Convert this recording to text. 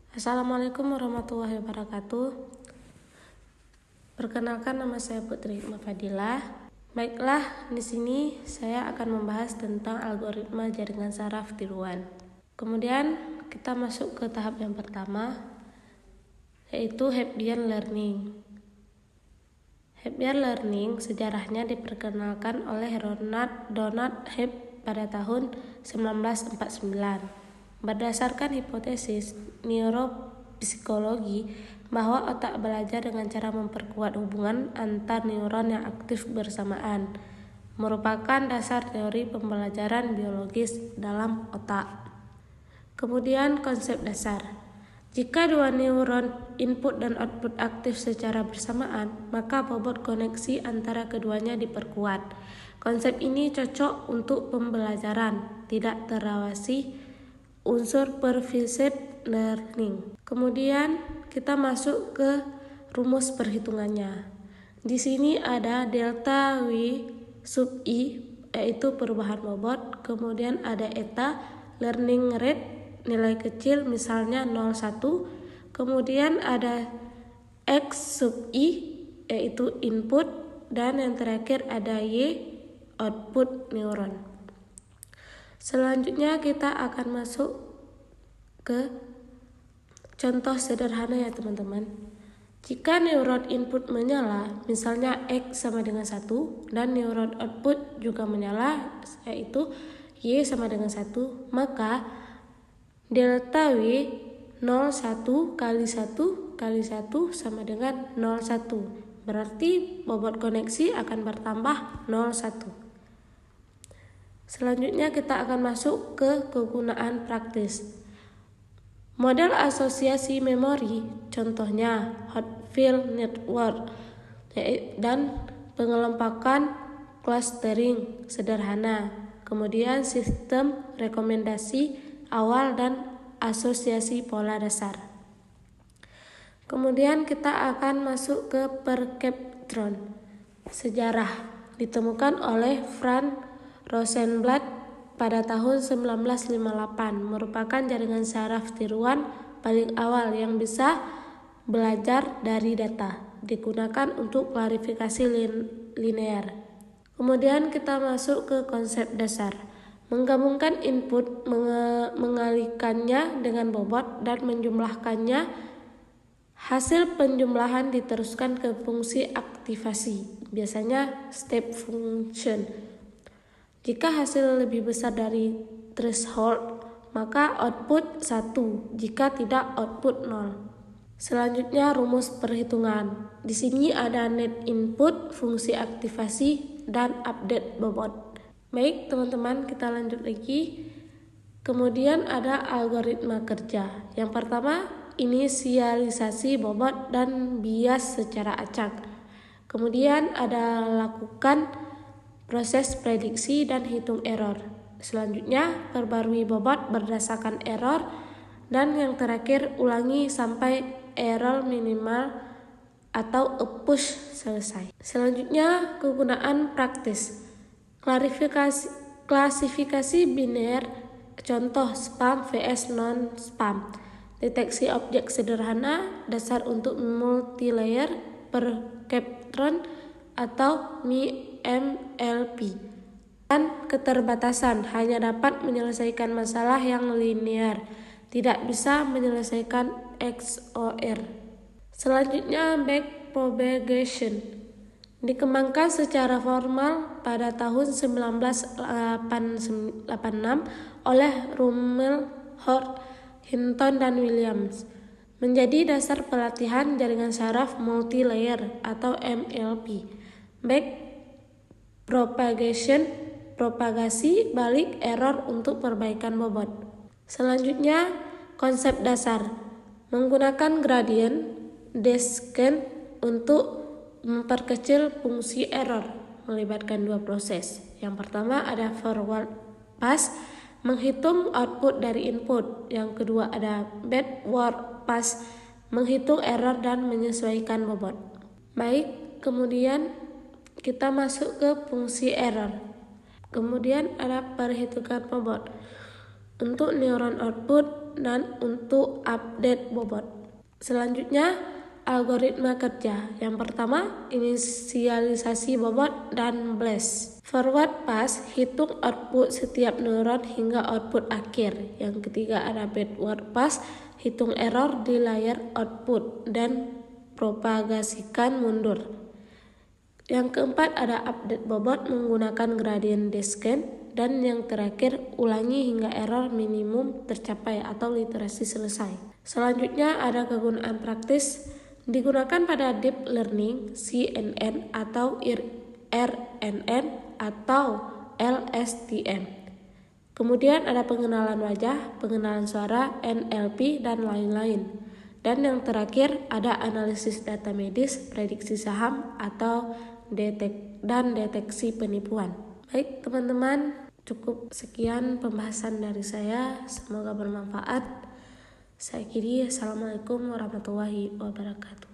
Assalamualaikum warahmatullahi wabarakatuh. Perkenalkan, nama saya Putri Fadilah. Baiklah, di sini saya akan membahas tentang algoritma jaringan saraf tiruan. Kemudian kita masuk ke tahap yang pertama, yaitu Hepdian Learning. Hepdian Learning sejarahnya diperkenalkan oleh Donald Hebb pada tahun 1949. Berdasarkan hipotesis neuropsikologi bahwa otak belajar dengan cara memperkuat hubungan antar neuron yang aktif bersamaan, merupakan dasar teori pembelajaran biologis dalam otak. Kemudian konsep dasar. Jika dua neuron input dan output aktif secara bersamaan, maka bobot koneksi antara keduanya diperkuat. Konsep ini cocok untuk pembelajaran tidak terawasi unsur pervasive learning. Kemudian kita masuk ke rumus perhitungannya. Di sini ada delta W sub I, yaitu perubahan bobot. Kemudian ada eta, learning rate, nilai kecil misalnya 0,1. Kemudian ada X sub I, yaitu input. Dan yang terakhir ada Y, output neuron. Selanjutnya kita akan masuk ke contoh sederhana ya teman-teman. Jika neuron input menyala, misalnya X sama dengan 1, dan neuron output juga menyala, yaitu Y sama dengan 1, maka delta W 0,1 kali 1 kali 1 sama dengan 0,1. Berarti bobot koneksi akan bertambah 0,1. Selanjutnya kita akan masuk ke kegunaan praktis. Model asosiasi memori, contohnya Hot-Field Network, dan pengelompokan clustering sederhana. Kemudian sistem rekomendasi awal dan asosiasi pola dasar. Kemudian kita akan masuk ke perceptron. Sejarah ditemukan oleh Franz Rosenblatt pada tahun 1958, merupakan jaringan saraf tiruan paling awal yang bisa belajar dari data, digunakan untuk klarifikasi linear. Kemudian kita masuk ke konsep dasar. Menggabungkan input, mengalihkannya dengan bobot dan menjumlahkannya. Hasil penjumlahan diteruskan ke fungsi aktivasi, biasanya step function. Jika hasil lebih besar dari threshold, maka output 1, jika tidak output 0. Selanjutnya rumus perhitungan. Di sini ada net input, fungsi aktivasi, dan update bobot. Baik teman-teman, kita lanjut lagi. Kemudian ada algoritma kerja. Yang pertama, inisialisasi bobot dan bias secara acak. Kemudian ada lakukan proses prediksi dan hitung error. Selanjutnya, perbarui bobot berdasarkan error. Dan yang terakhir, ulangi sampai error minimal atau push selesai. Selanjutnya, kegunaan praktis. Klasifikasi biner, contoh spam vs non-spam. Deteksi objek sederhana, dasar untuk multilayer, perceptron atau MLP. Dan keterbatasan, hanya dapat menyelesaikan masalah yang linear, tidak bisa menyelesaikan XOR. Selanjutnya backpropagation. Dikembangkan secara formal pada tahun 1986 oleh Rummel, Hort, Hinton, dan Williams. Menjadi dasar pelatihan jaringan saraf multilayer atau MLP. Backpropagation, propagasi balik error untuk perbaikan bobot. Selanjutnya, konsep dasar. Menggunakan gradient descent untuk memperkecil fungsi error, melibatkan dua proses. Yang pertama ada forward pass, menghitung output dari input. Yang kedua ada backward pass, menghitung error dan menyesuaikan bobot. Baik, kemudian kita masuk ke fungsi error. Kemudian ada perhitungan bobot. Untuk neuron output, dan untuk update bobot. Selanjutnya, algoritma kerja. Yang pertama, inisialisasi bobot dan blast. Forward pass, hitung output setiap neuron hingga output akhir. Yang ketiga ada backward pass, hitung error di layar output dan propagasikan mundur. Yang keempat ada update bobot menggunakan gradient descent. Dan yang terakhir, ulangi hingga error minimum tercapai atau literasi selesai. Selanjutnya ada kegunaan praktis. Digunakan pada deep learning, CNN atau RNN atau LSTM. Kemudian ada pengenalan wajah, pengenalan suara, NLP, dan lain-lain. Dan yang terakhir ada analisis data medis, prediksi saham, atau deteksi penipuan. Baik teman-teman, cukup sekian pembahasan dari saya. Semoga bermanfaat. Saya akhiri. Assalamualaikum warahmatullahi wabarakatuh.